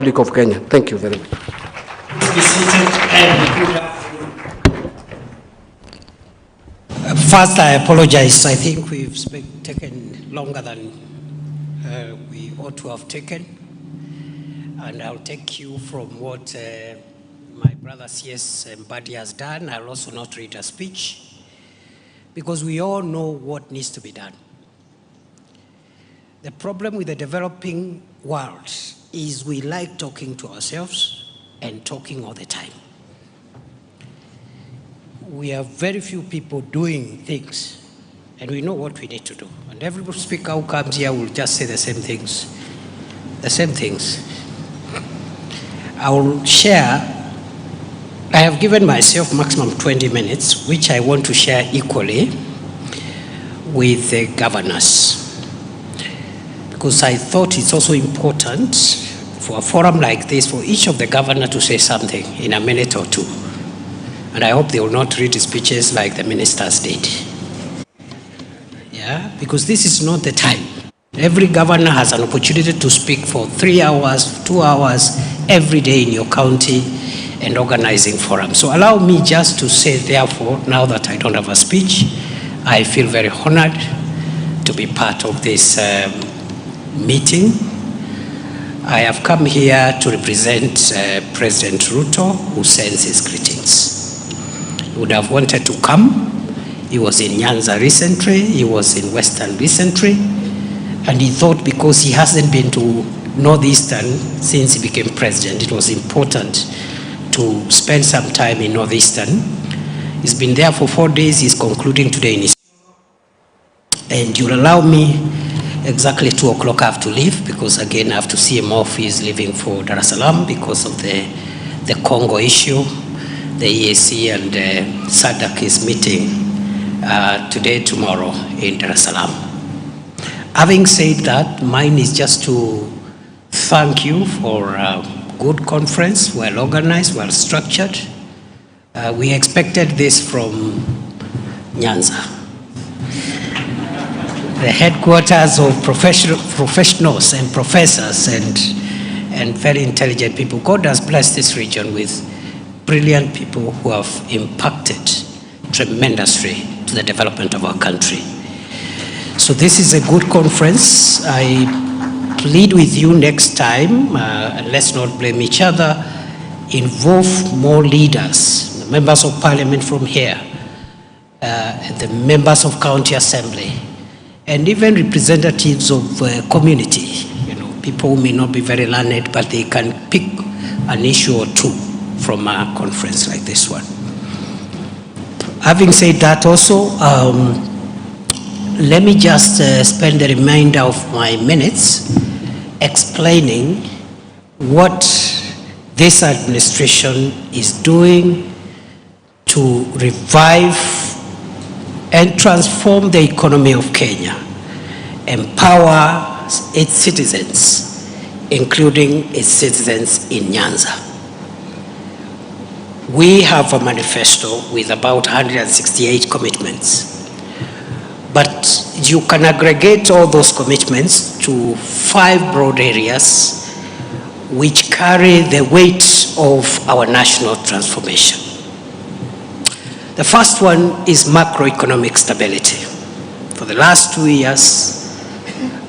Republic of Kenya. Thank you very much. First, I apologize. I think we've taken longer than we ought to have taken. And I'll take you from what my brother C.S. Mbadi has done. I'll also not read a speech, because we all know what needs to be done. The problem with the developing world is we like talking to ourselves and talking all the time. We have very few people doing things, and we know what we need to do. And every speaker who comes here will just say the same things. The same things. I will share. I have given myself maximum 20 minutes, which I want to share equally with the governors. Because I thought it's also important for a forum like this for each of the governors to say something in a minute or two. And I hope they will not read speeches like the ministers did. Yeah, because this is not the time. Every governor has an opportunity to speak for 3 hours, 2 hours, every day in your county and organizing forums. So allow me just to say, therefore, now that I don't have a speech, I feel very honored to be part of this meeting. I have come here to represent President Ruto, who sends his greetings. He would have wanted to come. He was in Nyanza recently, he was in Western recently, and he thought because he hasn't been to Northeastern since he became president, it was important to spend some time in Northeastern. He's been there for 4 days, he's concluding today in his... And you'll allow me exactly 2 o'clock I have to leave, because again I have to see him off. He's leaving for Dar es Salaam because of the Congo issue. The EAC and SADC is meeting today, tomorrow in Dar es Salaam. Having said that, mine is just to thank you for a good conference, well organized, well structured. We expected this from Nyanza, the headquarters of professionals and professors and very intelligent people. God has blessed this region with brilliant people who have impacted tremendously to the development of our country. So this is a good conference. I plead with you next time, and let's not blame each other, involve more leaders, the members of parliament from here, the members of county assembly, and even representatives of community, people who may not be very learned, but they can pick an issue or two from a conference like this one. Having said that also, let me just spend the remainder of my minutes explaining what this administration is doing to revive and transform the economy of Kenya, empower its citizens, including its citizens in Nyanza. We have a manifesto with about 168 commitments, but you can aggregate all those commitments to 5 broad areas which carry the weight of our national transformation. The first one is macroeconomic stability. For the last 2 years,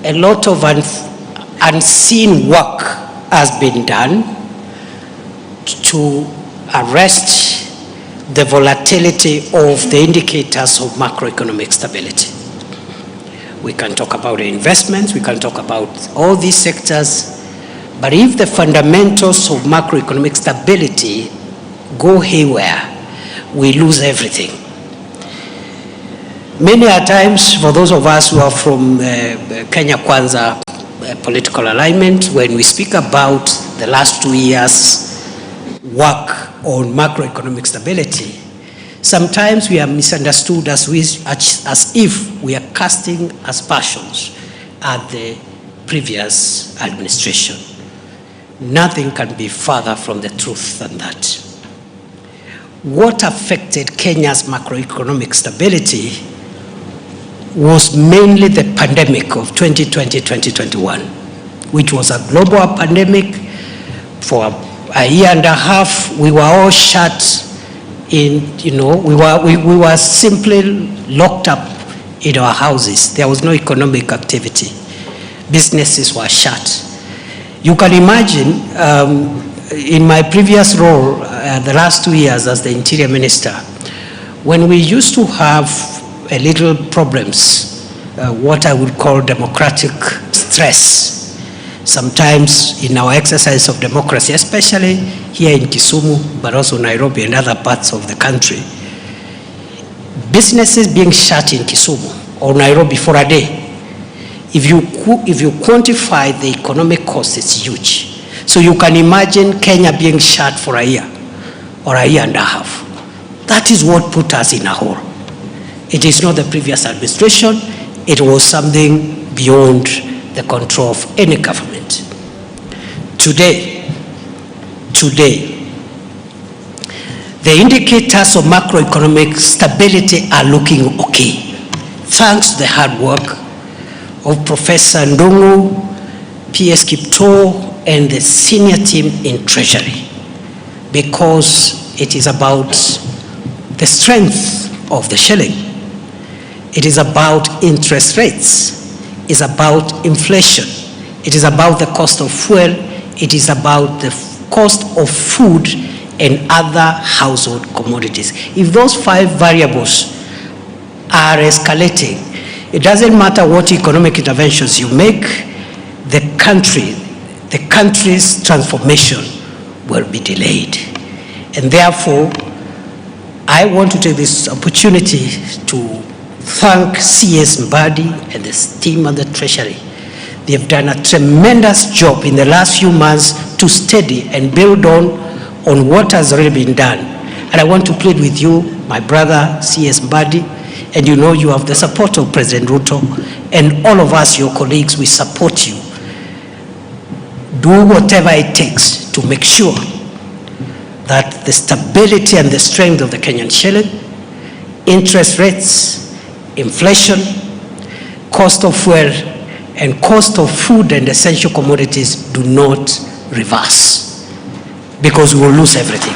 a lot of unseen work has been done to arrest the volatility of the indicators of macroeconomic stability. We can talk about investments, we can talk about all these sectors, but if the fundamentals of macroeconomic stability go haywire, we lose everything. Many a times, for those of us who are from Kenya Kwanza political alignment, when we speak about the last 2 years' work on macroeconomic stability, sometimes we are misunderstood as if we are casting aspersions at the previous administration. Nothing can be further from the truth than that. What affected Kenya's macroeconomic stability was mainly the pandemic of 2020-2021, which was a global pandemic For a year and a half, we were all shut in, we were simply locked up in our houses. There was no economic activity. Businesses were shut. You can imagine, in my previous role, the last 2 years as the Interior Minister, when we used to have a little problems, what I would call democratic stress, sometimes in our exercise of democracy, especially here in Kisumu, but also Nairobi and other parts of the country, businesses being shut in Kisumu or Nairobi for a day, if you quantify the economic cost, it's huge. So you can imagine Kenya being shut for a year or a year and a half. That is what put us in a hole. It is not the previous administration. It was something beyond the control of any government. Today, the indicators of macroeconomic stability are looking okay, thanks to the hard work of Professor Ndungu, PS Kipto, and the senior team in Treasury, because it is about the strength of the shilling. It is about interest rates. It's about inflation. It is about the cost of fuel. It is about the cost of food and other household commodities. If those 5 variables are escalating, it doesn't matter what economic interventions you make, the country's transformation will be delayed. And therefore, I want to take this opportunity to thank CS Mbadi and the team at the Treasury. They have done a tremendous job in the last few months to steady and build on what has already been done. And I want to plead with you, my brother CS Mbadi, and you know you have the support of President Ruto, and all of us, your colleagues, we support you. Do whatever it takes to make sure that the stability and the strength of the Kenyan shilling, interest rates, inflation, cost of fuel, and cost of food and essential commodities do not reverse, because we will lose everything,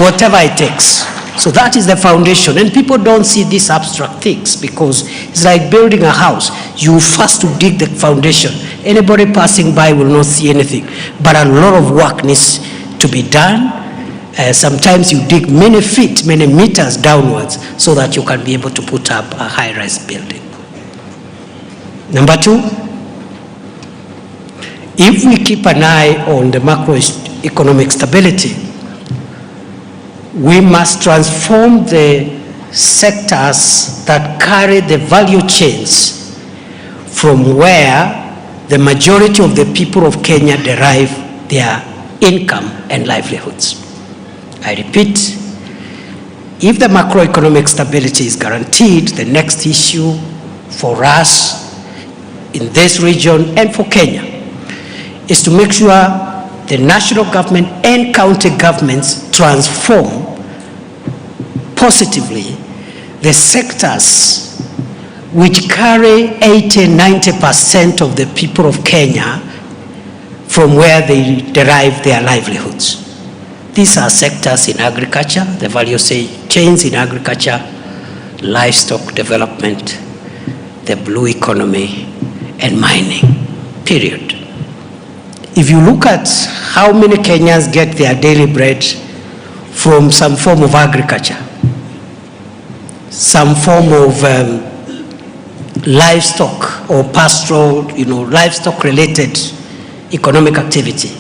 whatever it takes. So that is the foundation, and people don't see these abstract things, because it's like building a house. You first to dig the foundation. Anybody passing by will not see anything, but a lot of work needs to be done. Sometimes you dig many feet, many meters downwards, so that you can be able to put up a high-rise building. Number 2, if we keep an eye on the macroeconomic stability, we must transform the sectors that carry the value chains from where the majority of the people of Kenya derive their income and livelihoods. I repeat, if the macroeconomic stability is guaranteed, the next issue for us in this region and for Kenya is to make sure the national government and county governments transform positively the sectors which carry 80–90% of the people of Kenya from where they derive their livelihoods. These are sectors in agriculture, the value chains in agriculture, livestock development, the blue economy, and mining, period. If you look at how many Kenyans get their daily bread from some form of agriculture, some form of livestock or pastoral, livestock-related economic activity,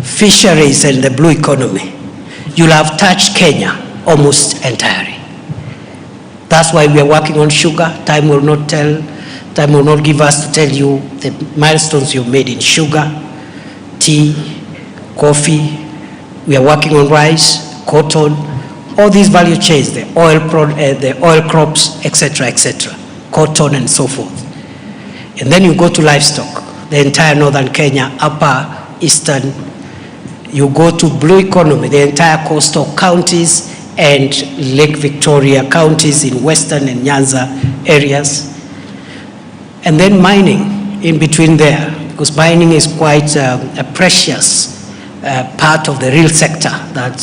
fisheries and the blue economy, you'll have touched Kenya almost entirely. That's why we are working on sugar. Time will not give us to tell you the milestones you've made in sugar, tea, coffee. We are working on rice, cotton, all these value chains, the oil crops, etc., cotton and so forth. And then you go to livestock, the entire northern Kenya, upper, eastern. You go to blue economy, the entire coastal counties and Lake Victoria counties in western and Nyanza areas. And then mining in between there, because mining is quite a precious part of the real sector that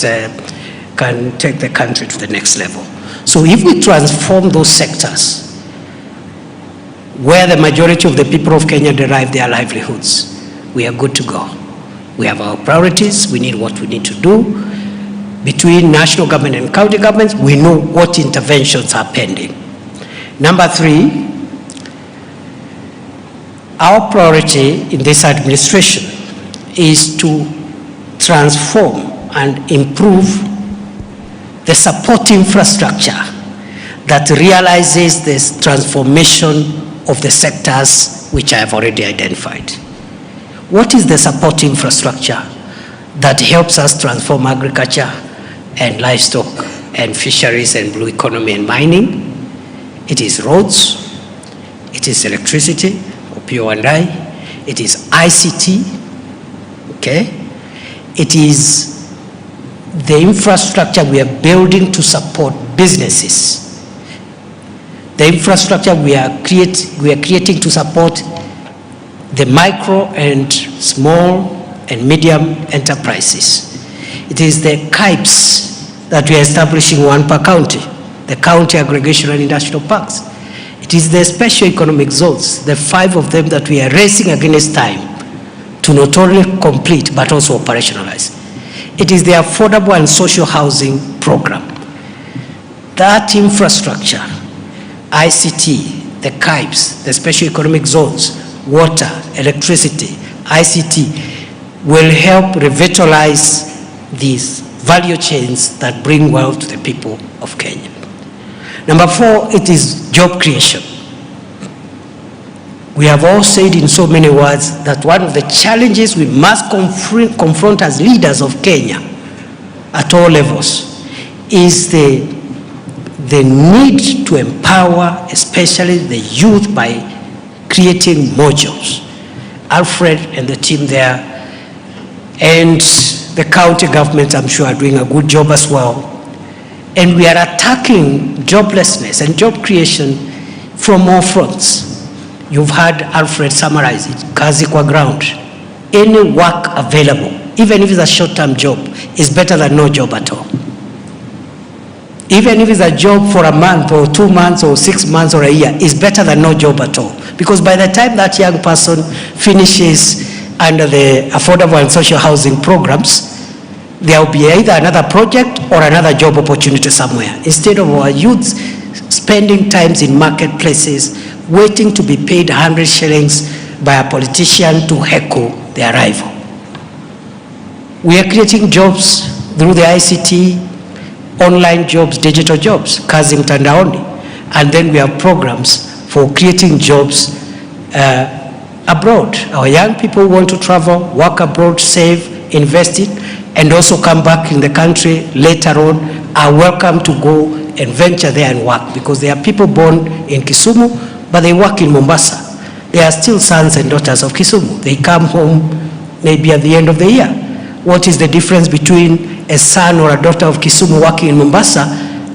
can take the country to the next level. So if we transform those sectors where the majority of the people of Kenya derive their livelihoods, we are good to go. We have our priorities, we need what we need to do. Between national government and county governments, we know what interventions are pending. Number 3, our priority in this administration is to transform and improve the support infrastructure that realizes this transformation of the sectors which I have already identified. What is the support infrastructure that helps us transform agriculture and livestock and fisheries and blue economy and mining? It is roads, it is electricity, P&I, it is ICT, okay? It is the infrastructure we are building to support businesses. The infrastructure we are creating to support the micro and small and medium enterprises. It is the KIPES that we are establishing, one per county, the county aggregation and industrial parks. It is the special economic zones, the 5 of them that we are racing against time to not only complete but also operationalize. It is the affordable and social housing program. That infrastructure, ICT, the KIPES, the special economic zones, water, electricity, ICT, will help revitalize these value chains that bring wealth to the people of Kenya. Number 4, it is job creation. We have all said in so many words that one of the challenges we must confront as leaders of Kenya at all levels is the need to empower especially the youth by creating more jobs. Alfred and the team there and the county governments, I'm sure, are doing a good job as well. And we are attacking joblessness and job creation from all fronts. You've heard Alfred summarize it, kazi kwa ground. Any work available, even if it's a short-term job, is better than no job at all. Even if it's a job for a month or 2 months or 6 months or a year, is better than no job at all. Because by the time that young person finishes under the affordable and social housing programs, there will be either another project or another job opportunity somewhere. Instead of our youths spending times in marketplaces, waiting to be paid 100 shillings by a politician to heckle their rival. We are creating jobs through the ICT, online jobs, digital jobs, kazi mtandaoni. And then we have programs for creating jobs abroad. Our young people want to travel, work abroad, save, invest it, and also come back in the country later on, are welcome to go and venture there and work, because there are people born in Kisumu, but they work in Mombasa. They are still sons and daughters of Kisumu. They come home maybe at the end of the year. What is the difference between a son or a daughter of Kisumu working in Mombasa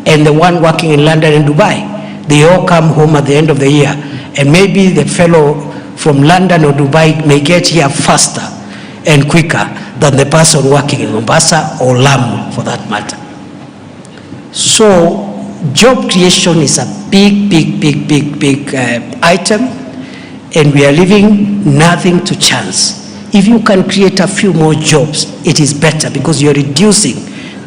and the one working in London and Dubai? They all come home at the end of the year. And maybe the fellow from London or Dubai may get here faster and quicker than the person working in Mombasa or Lamu, for that matter. So job creation is a big item, and we are leaving nothing to chance. If you can create a few more jobs, it is better, because you're reducing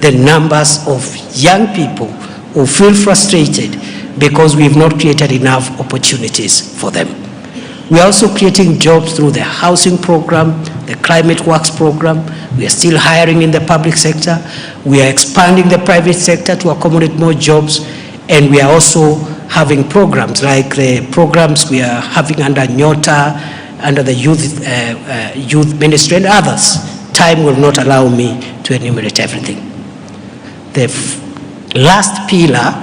the numbers of young people who feel frustrated because we've not created enough opportunities for them. We are also creating jobs through the housing program, the climate works program. We are still hiring in the public sector. We are expanding the private sector to accommodate more jobs. And we are also having programs like the programs we are having under Nyota, under the youth ministry and others. Time will not allow me to enumerate everything. The last pillar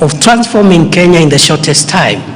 of transforming Kenya in the shortest time